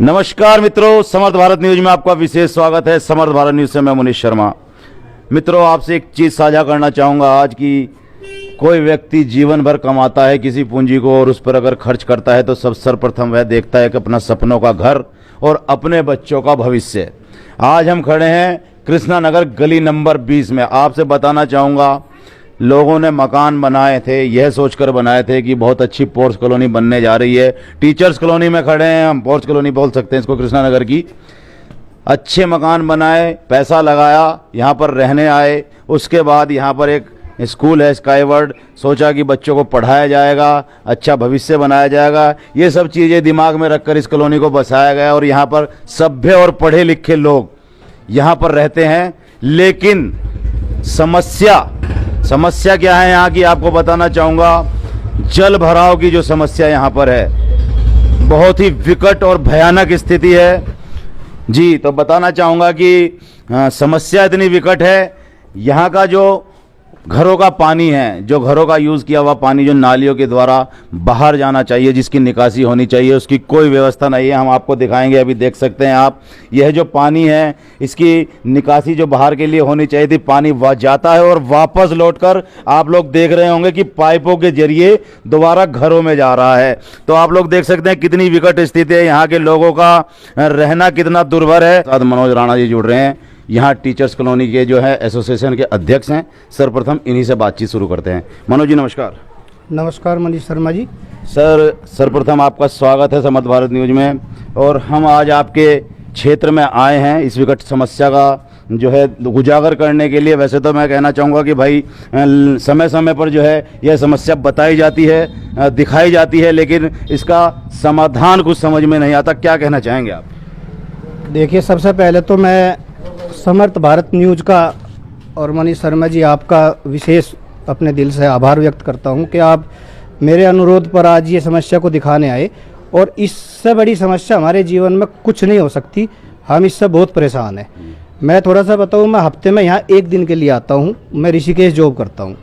नमस्कार मित्रों, समर्थ भारत न्यूज में आपका विशेष स्वागत है। समर्थ भारत न्यूज से मैं मुनीश शर्मा। मित्रों, आपसे एक चीज़ साझा करना चाहूँगा आज की कोई व्यक्ति जीवन भर कमाता है किसी पूंजी को और उस पर अगर खर्च करता है तो सब सर्वप्रथम वह देखता है कि अपना सपनों का घर और अपने बच्चों का भविष्य। आज हम खड़े हैं कृष्णा नगर गली नंबर 20 में। आपसे बताना चाहूँगा, लोगों ने मकान बनाए थे, यह सोचकर बनाए थे कि बहुत अच्छी पोर्स कॉलोनी बनने जा रही है। टीचर्स कॉलोनी में खड़े हैं, हम पोर्स कॉलोनी बोल सकते हैं इसको, कृष्णा नगर की। अच्छे मकान बनाए, पैसा लगाया, यहाँ पर रहने आए। उसके बाद यहाँ पर एक स्कूल है स्काईवर्ड, सोचा कि बच्चों को पढ़ाया जाएगा, अच्छा भविष्य बनाया जाएगा। ये सब चीज़ें दिमाग में रखकर इस कॉलोनी को बसाया गया और यहाँ पर सभ्य और पढ़े लिखे लोग यहाँ पर रहते हैं। लेकिन समस्या क्या है यहाँ की, आपको बताना चाहूँगा। जल भराव की जो समस्या यहाँ पर है, बहुत ही विकट और भयानक स्थिति है जी। तो बताना चाहूँगा कि समस्या इतनी विकट है, यहाँ का जो घरों का पानी है, जो घरों का यूज़ किया हुआ पानी जो नालियों के द्वारा बाहर जाना चाहिए, जिसकी निकासी होनी चाहिए, उसकी कोई व्यवस्था नहीं है। हम आपको दिखाएंगे, अभी देख सकते हैं आप। यह जो पानी है, इसकी निकासी जो बाहर के लिए होनी चाहिए थी, पानी जाता है और वापस लौटकर आप लोग देख रहे होंगे कि पाइपों के जरिए दोबारा घरों में जा रहा है। तो आप लोग देख सकते हैं कितनी विकट स्थिति है, यहाँ के लोगों का रहना कितना दुर्भर है। साथ मनोज राणा जी जुड़ रहे हैं, यहाँ टीचर्स कॉलोनी के जो है एसोसिएशन के अध्यक्ष हैं। सर्वप्रथम इन्हीं से बातचीत शुरू करते हैं। मनोज जी नमस्कार। नमस्कार मनीष शर्मा जी। सर, सर्वप्रथम आपका स्वागत है समर्थ भारत न्यूज में। और हम आज आपके क्षेत्र में आए हैं इस विकट समस्या का जो है उजागर करने के लिए। वैसे तो मैं कहना चाहूँगा कि भाई समय समय पर जो है यह समस्या बताई जाती है, दिखाई जाती है, लेकिन इसका समाधान कुछ समझ में नहीं आता। क्या कहना चाहेंगे आप? देखिए, सबसे पहले तो मैं समर्थ भारत न्यूज का और मनीष शर्मा जी आपका विशेष अपने दिल से आभार व्यक्त करता हूं कि आप मेरे अनुरोध पर आज ये समस्या को दिखाने आए। और इससे बड़ी समस्या हमारे जीवन में कुछ नहीं हो सकती, हम इससे बहुत परेशान हैं। मैं थोड़ा सा बताऊं, मैं हफ्ते में यहाँ एक दिन के लिए आता हूँ। मैं ऋषिकेश जॉब करता हूँ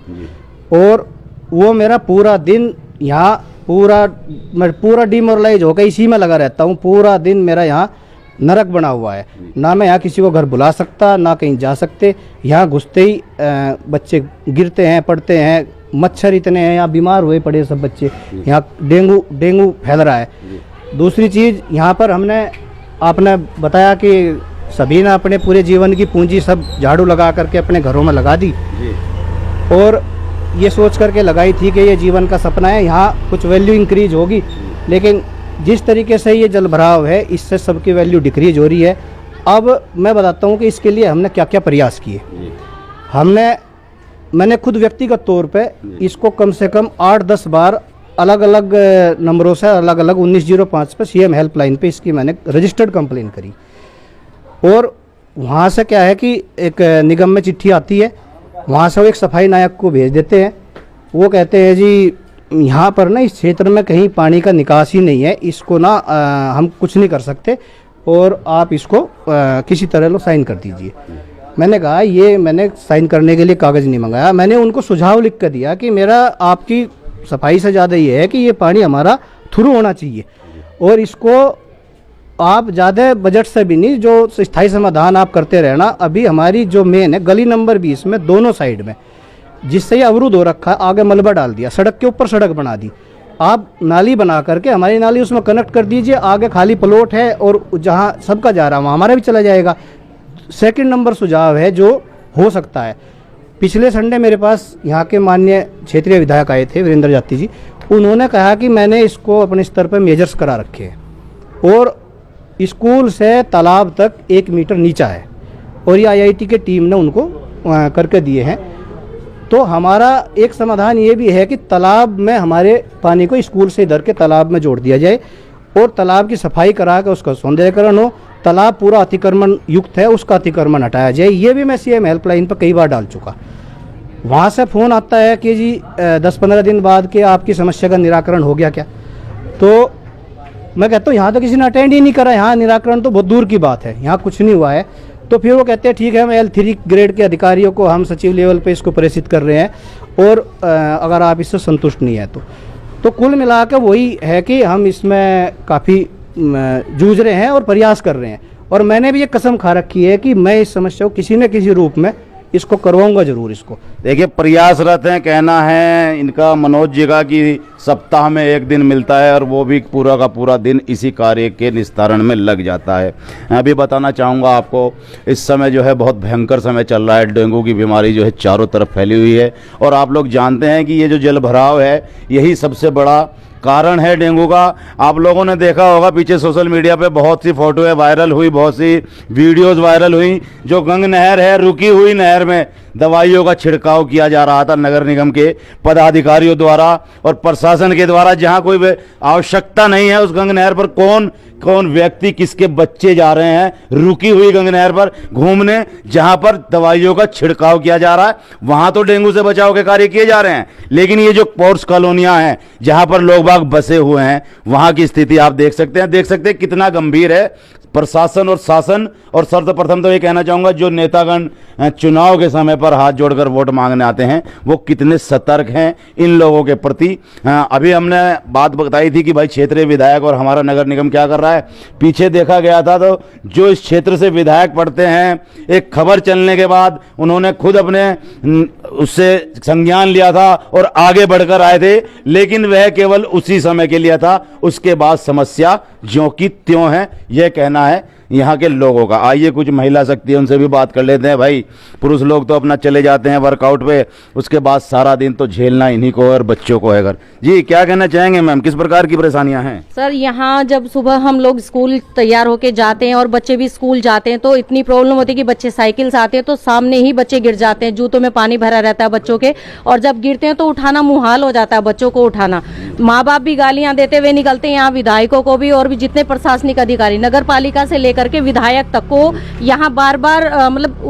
और वो मेरा पूरा दिन यहाँ मैं पूरा डिमोरलाइज होकर इसी में लगा रहता हूँ। पूरा दिन मेरा यहाँ नरक बना हुआ है। ना मैं यहाँ किसी को घर बुला सकता, ना कहीं जा सकते। यहाँ घुसते ही बच्चे गिरते हैं, पड़ते हैं, मच्छर इतने हैं, यहाँ बीमार हुए पड़े सब बच्चे। यहाँ डेंगू फैल रहा है। दूसरी चीज़, यहाँ पर आपने बताया कि सभी ने अपने पूरे जीवन की पूंजी सब झाड़ू लगा करके अपने घरों में लगा दी और ये सोच करके लगाई थी कि ये जीवन का सपना है, यहाँ कुछ वैल्यू इंक्रीज होगी। लेकिन जिस तरीके से ये जल भराव है, इससे सबकी वैल्यू डिक्रीज हो रही है। अब मैं बताता हूँ कि इसके लिए हमने क्या क्या प्रयास किए। मैंने खुद व्यक्तिगत तौर पे इसको कम से कम 8-10 बार अलग अलग नंबरों से, अलग अलग 1905 पे CM हेल्पलाइन पे इसकी मैंने रजिस्टर्ड कंप्लेन करी। और वहाँ से क्या है कि एक निगम में चिट्ठी आती है, वहाँ से वो एक सफाई नायक को भेज देते हैं। वो कहते हैं जी यहाँ पर ना इस क्षेत्र में कहीं पानी का निकास ही नहीं है, इसको ना हम कुछ नहीं कर सकते और आप इसको किसी तरह लो साइन कर दीजिए। मैंने कहा ये मैंने साइन करने के लिए कागज़ नहीं मंगाया। मैंने उनको सुझाव लिख कर दिया कि मेरा आपकी सफाई से ज़्यादा ये है कि ये पानी हमारा थ्रू होना चाहिए और इसको आप ज़्यादा बजट से भी नहीं, जो स्थायी समाधान आप करते रहना। अभी हमारी जो मेन है गली नंबर 20 में दोनों साइड में, जिससे ये अवरुद्ध हो रखा है, आगे मलबा डाल दिया, सड़क के ऊपर सड़क बना दी। आप नाली बना करके हमारी नाली उसमें कनेक्ट कर दीजिए, आगे खाली प्लॉट है और जहाँ सबका जा रहा है वहाँ हमारा भी चला जाएगा। सेकंड नंबर सुझाव है जो हो सकता है, पिछले संडे मेरे पास यहाँ के माननीय क्षेत्रीय विधायक आए थे, वीरेंद्र जाती जी। उन्होंने कहा कि मैंने इसको अपने स्तर पर मेजर्स करा रखे हैं और स्कूल से तालाब तक 1 मीटर नीचा है और ये IIT के टीम ने उनको करके दिए हैं। तो हमारा एक समाधान ये भी है कि तालाब में हमारे पानी को स्कूल से इधर के तालाब में जोड़ दिया जाए और तालाब की सफाई करा के उसका सौंदर्यकरण हो। तालाब पूरा अतिक्रमण युक्त है, उसका अतिक्रमण हटाया जाए। ये भी मैं CM हेल्पलाइन पर कई बार डाल चुका। वहाँ से फ़ोन आता है कि जी 10-15 दिन बाद के आपकी समस्या का निराकरण हो गया क्या? तो मैं कहता हूँ यहाँ तो किसी ने अटेंड ही नहीं करा, यहाँ निराकरण तो बहुत दूर की बात है, यहाँ कुछ नहीं हुआ है। तो फिर वो कहते हैं ठीक है, हम L3 ग्रेड के अधिकारियों को हम सचिव लेवल पे इसको प्रेषित कर रहे हैं और अगर आप इससे संतुष्ट नहीं है तो कुल मिला के वही है कि हम इसमें काफ़ी जूझ रहे हैं और प्रयास कर रहे हैं। और मैंने भी ये कसम खा रखी है कि मैं इस समस्या को किसी न किसी रूप में इसको करवाऊंगा जरूर। इसको देखिए, प्रयासरत हैं, कहना है इनका मनोज जी का कि सप्ताह में एक दिन मिलता है और वो भी पूरा का पूरा दिन इसी कार्य के निस्तारण में लग जाता है। अभी बताना चाहूँगा आपको, इस समय जो है बहुत भयंकर समय चल रहा है। डेंगू की बीमारी जो है चारों तरफ फैली हुई है और आप लोग जानते हैं कि ये जो जल भराव है यही सबसे बड़ा कारण है डेंगू का। आप लोगों ने देखा होगा पीछे सोशल मीडिया पे बहुत सी फोटोएं वायरल हुई, बहुत सी वीडियोस वायरल हुई। जो गंग नहर है, रुकी हुई नहर में दवाइयों का छिड़काव किया जा रहा था नगर निगम के पदाधिकारियों द्वारा और प्रशासन के द्वारा, जहां कोई आवश्यकता नहीं है। उस गंग नहर पर कौन व्यक्ति, किसके बच्चे जा रहे हैं रुकी हुई गंग नहर पर घूमने, जहां पर दवाइयों का छिड़काव किया जा रहा है। वहां तो डेंगू से बचाव के कार्य किए जा रहे हैं, लेकिन ये जो पॉर्स कॉलोनियां हैं जहां पर लोग बाग बसे हुए हैं, वहां की स्थिति आप देख सकते हैं कितना गंभीर है। प्रशासन और शासन, और सर्वप्रथम तो ये कहना चाहूँगा जो नेतागण चुनाव के समय पर हाथ जोड़कर वोट मांगने आते हैं वो कितने सतर्क हैं इन लोगों के प्रति। अभी हमने बात बताई थी कि भाई क्षेत्रीय विधायक और हमारा नगर निगम क्या कर रहा है। पीछे देखा गया था तो जो इस क्षेत्र से विधायक पढ़ते हैं, एक खबर चलने के बाद उन्होंने खुद अपने उससे संज्ञान लिया था और आगे बढ़कर आए थे, लेकिन वह केवल उसी समय के लिए था। उसके बाद समस्या ज्यों की त्यों है, यह कहना है यहाँ के लोगों का। आइए कुछ महिला शक्ति है उनसे भी बात कर लेते हैं। भाई, पुरुष लोग तो अपना चले जाते हैं वर्कआउट पे, उसके बाद सारा दिन तो झेलना इन्हीं को और बच्चों को है घर। जी, क्या कहना चाहेंगे मैम, किस प्रकार की परेशानियां हैं? सर, यहाँ जब सुबह हम लोग स्कूल तैयार होके जाते हैं और बच्चे भी स्कूल जाते हैं तो इतनी प्रॉब्लम होती है कि बच्चे साइकिल से आते हैं तो सामने ही बच्चे गिर जाते हैं। जूतों में पानी भरा रहता है बच्चों के, और जब गिरते हैं तो उठाना मुहाल हो जाता है बच्चों को उठाना। माँ बाप भी गालियां देते हुए निकलते हैं, यहाँ विधायकों को भी और भी जितने प्रशासनिक अधिकारी नगर पालिका से लेकर के विधायक तक को यहाँ बार बार मतलब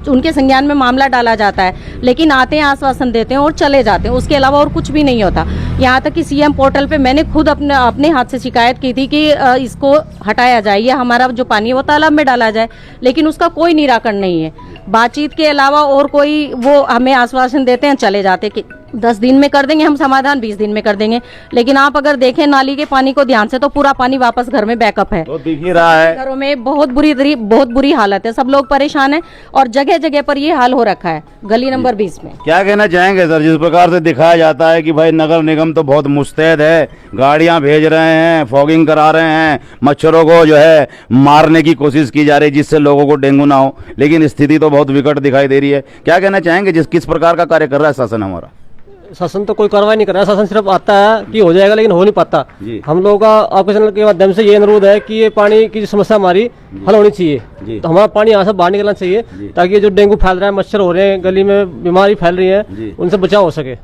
उनके संज्ञान में मामला डाला जाता है, लेकिन आते हैं, आश्वासन देते हैं और चले जाते हैं। उसके अलावा और कुछ भी नहीं होता। यहाँ तक कि सीएम पोर्टल पे मैंने खुद अपने हाथ से शिकायत की थी कि इसको हटाया जाए, या हमारा जो पानी है वो तालाब में डाला जाए, लेकिन उसका कोई निराकरण नहीं है। बातचीत के अलावा और कोई, वो हमें आश्वासन देते हैं, चले जाते कि 10 दिन में कर देंगे हम समाधान, 20 दिन में कर देंगे, लेकिन आप अगर देखें नाली के पानी को ध्यान से तो पूरा पानी वापस घर में बैकअप है। तो दिख ही रहा है घरों में बहुत बुरी हालत है, सब लोग परेशान हैं और जगह जगह पर ये हाल हो रखा है गली नंबर 20 में। क्या कहना चाहेंगे सर, जिस प्रकार से दिखाया जाता है कि भाई नगर निगम तो बहुत मुस्तैद है, गाड़ियां भेज रहे हैं, फॉगिंग करा रहे हैं, मच्छरों को जो है मारने की कोशिश की जा रही है जिससे लोगों को डेंगू ना हो, लेकिन स्थिति तो बहुत विकट दिखाई दे रही है। क्या कहना चाहेंगे, किस प्रकार का कार्य कर रहा है शासन हमारा? शासन तो कोई कार्रवाई नहीं कर रहा है, शासन सिर्फ आता है कि हो जाएगा, लेकिन हो नहीं पाता। हम लोगों का आपके चैनल के माध्यम से ये अनुरोध है कि ये पानी की समस्या हमारी हल होनी चाहिए। तो हमारा पानी यहाँ से बाहर निकलना चाहिए ताकि ये जो डेंगू फैल रहा है, मच्छर हो रहे हैं, गली में बीमारी फैल रही है, उनसे बचाव हो सके।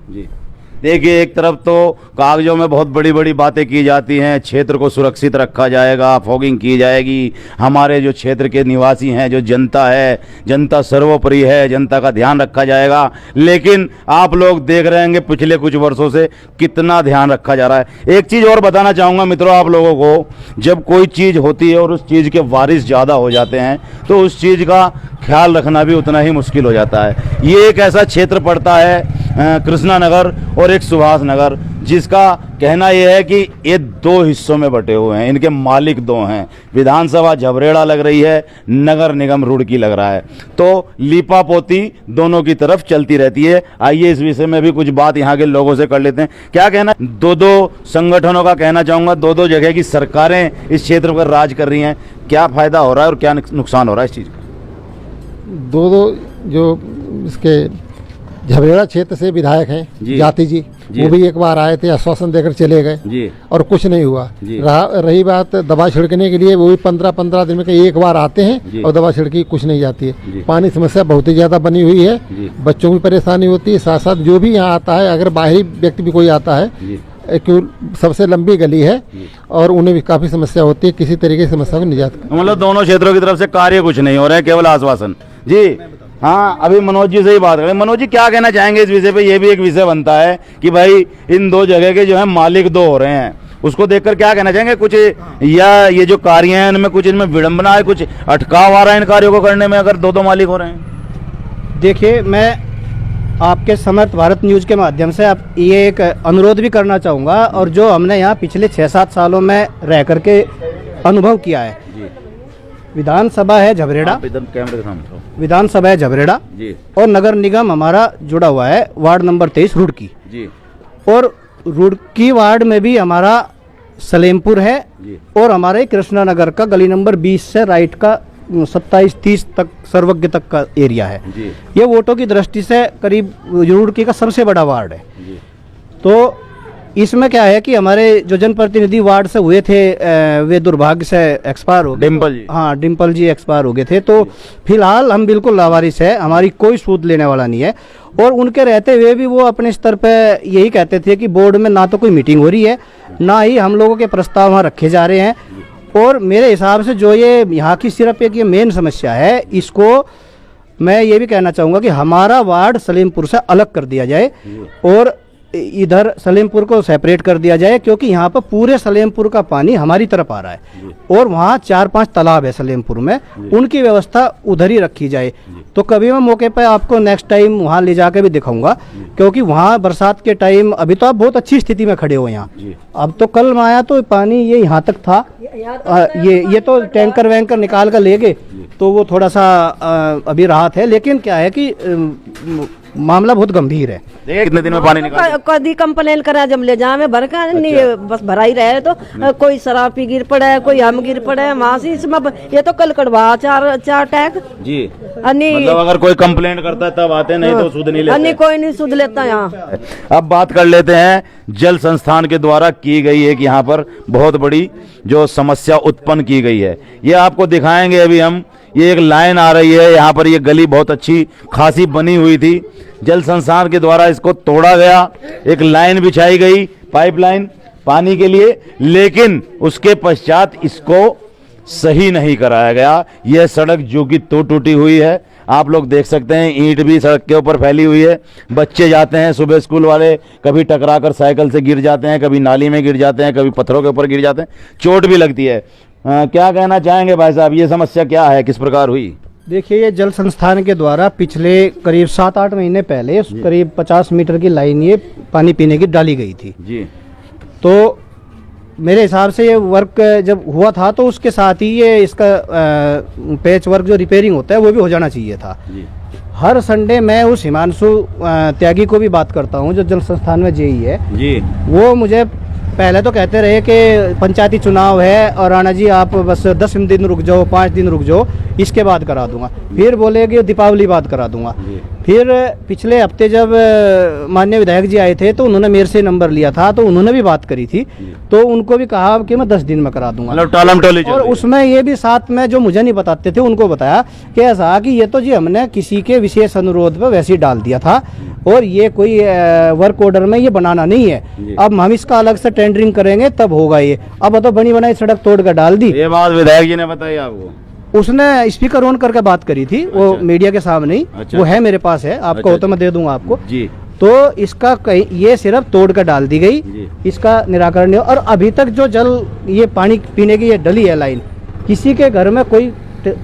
देखिए, एक तरफ तो कागजों में बहुत बड़ी बड़ी बातें की जाती हैं, क्षेत्र को सुरक्षित रखा जाएगा, फॉगिंग की जाएगी, हमारे जो क्षेत्र के निवासी हैं, जो जनता है, जनता सर्वोपरि है, जनता का ध्यान रखा जाएगा, लेकिन आप लोग देख रहे होंगे पिछले कुछ वर्षों से कितना ध्यान रखा जा रहा है। एक चीज़ और बताना चाहूँगा मित्रों आप लोगों को, जब कोई चीज़ होती है और उस चीज़ के वारिस ज़्यादा हो जाते हैं तो उस चीज़ का ख्याल रखना भी उतना ही मुश्किल हो जाता है। ये एक ऐसा क्षेत्र पड़ता है कृष्णा नगर और एक सुभाष नगर, जिसका कहना यह है कि ये 2 हिस्सों में बटे हुए हैं, इनके मालिक 2 हैं। विधानसभा झबरेड़ा लग रही है, नगर निगम रुड़की लग रहा है, तो लीपा पोती दोनों की तरफ चलती रहती है। आइए इस विषय में भी कुछ बात यहाँ के लोगों से कर लेते हैं। क्या कहना, 2 संगठनों का कहना चाहूँगा, 2 जगह की सरकारें इस क्षेत्र पर राज कर रही हैं, क्या फायदा हो रहा है और क्या नुकसान हो रहा है इस चीज़ का? 2 जो इसके झबरेड़ा क्षेत्र से विधायक हैं जाति जी, वो भी एक बार आए थे, आश्वासन देकर चले गए और कुछ नहीं हुआ। रही बात दवा छिड़कने के लिए, वो भी 15-15 दिन में एक बार आते हैं और दवा छिड़की कुछ नहीं जाती है। पानी समस्या बहुत ही ज़्यादा बनी हुई है, बच्चों की परेशानी होती है, साथ साथ जो भी यहाँ आता है, अगर बाहरी व्यक्ति भी कोई आता है, क्यों सबसे लंबी गली है और उन्हें भी काफ़ी समस्या होती है, किसी तरीके की समस्या को निजात। मतलब दोनों क्षेत्रों की तरफ से कार्य कुछ नहीं हो रहे हैं, केवल आश्वासन। जी हाँ, अभी मनोज जी से ही बात करें। मनोज जी, क्या कहना चाहेंगे इस विषय पे? ये भी एक विषय बनता है कि भाई इन 2 जगह के जो है मालिक 2 हो रहे हैं, उसको देखकर क्या कहना चाहेंगे? कुछ या ये जो कार्य हैं इनमें कुछ इनमें विडंबना है, कुछ अटकाव आ रहा है इन कार्यों को करने में अगर 2 मालिक हो रहे हैं? देखिए, मैं आपके समर्थ भारत न्यूज़ के माध्यम से आप ये एक अनुरोध भी करना चाहूँगा, और जो हमने यहाँ पिछले 6-7 सालों में रह करके अनुभव किया है। जी विधानसभा है झबरेड़ा, आप इधर कैमरे के सामने रहो। विधानसभा है झबरेड़ा जी और नगर निगम हमारा जुड़ा हुआ है वार्ड नंबर 23 रुड़की, जी और रुड़की वार्ड में भी हमारा सलेमपुर है जी और हमारे कृष्णा नगर का गली नंबर 20 से राइट का 27-30 तक सर्वज्ञ तक का एरिया है। जी ये वोटों की दृष्टि से करीब रुड़की का सबसे बड़ा वार्ड है। जी तो इसमें क्या है कि हमारे जो जनप्रतिनिधि वार्ड से हुए थे वे दुर्भाग्य से एक्सपायर हो गए। डिम्पल जी। हाँ, डिम्पल जी एक्सपायर हो गए थे। तो फिलहाल हम बिल्कुल लावारिस है, हमारी कोई सूद लेने वाला नहीं है। और उनके रहते हुए भी वो अपने स्तर पे यही कहते थे कि बोर्ड में ना तो कोई मीटिंग हो रही है, ना ही हम लोगों के प्रस्ताव वहाँ रखे जा रहे हैं। और मेरे हिसाब से जो ये यहाँ की सिर्फ एक ये मेन समस्या है, इसको मैं ये भी कहना चाहूँगा कि हमारा वार्ड सलीमपुर से अलग कर दिया जाए और इधर सलेमपुर को सेपरेट कर दिया जाए, क्योंकि यहाँ पर पूरे सलेमपुर का पानी हमारी तरफ आ रहा है और वहाँ 4-5 तालाब है सलेमपुर में, उनकी व्यवस्था उधर ही रखी जाए। तो कभी मैं मौके पर आपको नेक्स्ट टाइम वहाँ ले जाकर भी दिखाऊंगा, क्योंकि वहाँ बरसात के टाइम अभी तो आप बहुत अच्छी स्थिति में खड़े हो यहाँ। अब तो कल मैं आया तो पानी ये यहाँ तक था, ये तो टैंकर वैंकर निकाल कर ले गए, तो वो थोड़ा सा अभी राहत है। लेकिन क्या है कि मामला बहुत गंभीर है। देखिए कितने दिन में पानी निकाल कभी कंप्लेन करा जब ले जाए भर का नहीं, बस भरा ही रहे। तो कोई शराब पी गिर पड़े, कोई हम गिर पड़े वहाँ से। इसमें ये तो कल कड़वा चार टैग जी। अन्नी मतलब अगर कोई कंप्लेंट करता है तब आते, नहीं तो सुध नहीं लेते। अन्नी कोई नहीं सुध लेता यहाँ। अब बात कर लेते हैं जल संस्थान के द्वारा की गई एक यहाँ पर बहुत बड़ी जो समस्या उत्पन्न की गई है, ये आपको दिखाएंगे अभी हम। ये एक लाइन आ रही है यहाँ पर, ये गली बहुत अच्छी खासी बनी हुई थी, जल संस्थान के द्वारा इसको तोड़ा गया, एक लाइन बिछाई गई पाइपलाइन पानी के लिए, लेकिन उसके पश्चात इसको सही नहीं कराया गया। यह सड़क जो कि टूटी हुई है, आप लोग देख सकते हैं, ईंट भी सड़क के ऊपर फैली हुई है। बच्चे जाते हैं सुबह स्कूल वाले, कभी टकराकर साइकिल से गिर जाते हैं, कभी नाली में गिर जाते हैं, कभी पत्थरों के ऊपर गिर जाते हैं, चोट भी लगती है। क्या कहना चाहेंगे भाई साहब, ये समस्या क्या है, किस प्रकार हुई? देखिए, ये जल संस्थान के द्वारा पिछले करीब 7-8 महीने पहले करीब 50 मीटर की लाइन ये पानी पीने की डाली गई थी जी। तो मेरे हिसाब से ये वर्क जब हुआ था तो उसके साथ ही ये इसका पैच वर्क जो रिपेयरिंग होता है वो भी हो जाना चाहिए था जी। हर संडे मैं उस हिमांशु त्यागी को भी बात करता हूँ जो जल संस्थान में जेई है जी। वो मुझे पहले तो कहते रहे कि पंचायती चुनाव है और राणा जी आप बस 10 दिन रुक जाओ, 5 दिन रुक जाओ, इसके बाद करा दूंगा। फिर बोले कि दीपावली बाद करा दूंगा। फिर पिछले हफ्ते जब माननीय विधायक जी आए थे तो उन्होंने मेरे से नंबर लिया था, तो उन्होंने भी बात करी थी, तो उनको भी कहा कि मैं 10 दिन में करा दूंगा। मतलब टालम टोली चल और रही है। उसमें ये भी साथ में जो मुझे नहीं बताते थे उनको बताया कि ऐसा कि ये तो जी हमने किसी के विशेष अनुरोध पर वैसे ही डाल दिया था और ये कोई वर्क ऑर्डर में ये बनाना नहीं है। अब हम इसका अलग से टेंडरिंग करेंगे तब होगा ये। अब तो बनी बनाई सड़क तोड़ कर डाल दी। ये बात विधायक जी ने बताई आपको? उसने स्पीकर ऑन करके बात करी थी, वो मीडिया के सामने ही। अच्छा। वो है मेरे पास है, आपको हो तो मैं दे दूंगा आपको जी। तो इसका कहीं ये सिर्फ तोड़ कर डाल दी गई, इसका निराकरण नहीं। और अभी तक जो जल ये पानी पीने की ये डली है लाइन, किसी के घर में कोई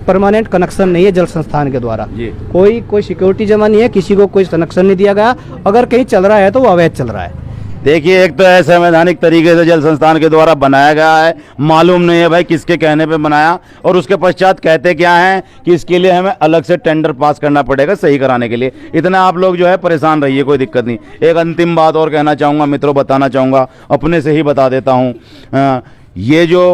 परमानेंट कनेक्शन नहीं है जल संस्थान के द्वारा। कोई सिक्योरिटी जमा नहीं है, किसी को कोई कनेक्शन नहीं दिया गया। अगर कहीं चल रहा है तो वो अवैध चल रहा है। देखिए, एक तो है संवैधानिक तरीके से जल संस्थान के द्वारा बनाया गया है, मालूम नहीं है भाई किसके कहने पे बनाया, और उसके पश्चात कहते क्या हैं कि इसके लिए हमें अलग से टेंडर पास करना पड़ेगा सही कराने के लिए। इतना आप लोग जो है परेशान रहिए, कोई दिक्कत नहीं। एक अंतिम बात और कहना चाहूँगा मित्रों, बताना चाहूँगा, अपने से ही बता देता हूँ। ये जो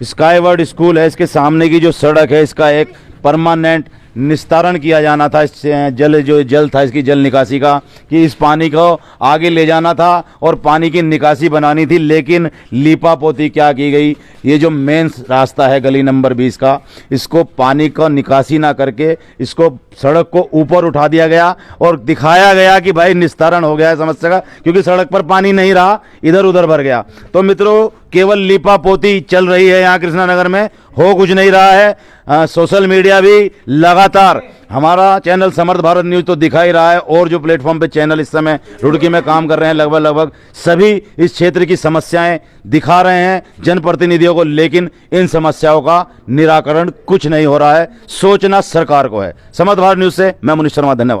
स्काईवर्ड स्कूल है, इसके सामने की जो सड़क है, इसका एक परमानेंट निस्तारण किया जाना था। इस जल था इसकी जल निकासी का, कि इस पानी को आगे ले जाना था और पानी की निकासी बनानी थी, लेकिन लीपापोती क्या की गई, ये जो मेन रास्ता है गली नंबर 20 का, इसको पानी का निकासी ना करके इसको सड़क को ऊपर उठा दिया गया और दिखाया गया कि भाई निस्तारण हो गया है समस्या का, क्योंकि सड़क पर पानी नहीं रहा, इधर उधर भर गया। तो मित्रों, केवल लीपापोती चल रही है यहाँ कृष्णानगर में, हो कुछ नहीं रहा है। सोशल मीडिया भी लगातार, हमारा चैनल समर्थ भारत न्यूज तो दिखा ही रहा है, और जो प्लेटफॉर्म पे चैनल इस समय रुड़की में काम कर रहे हैं, लगभग सभी इस क्षेत्र की समस्याएं दिखा रहे हैं जनप्रतिनिधियों को, लेकिन इन समस्याओं का निराकरण कुछ नहीं हो रहा है। सोचना सरकार को है। समर्थ भारत न्यूज से मैं मुनीश शर्मा, धन्यवाद।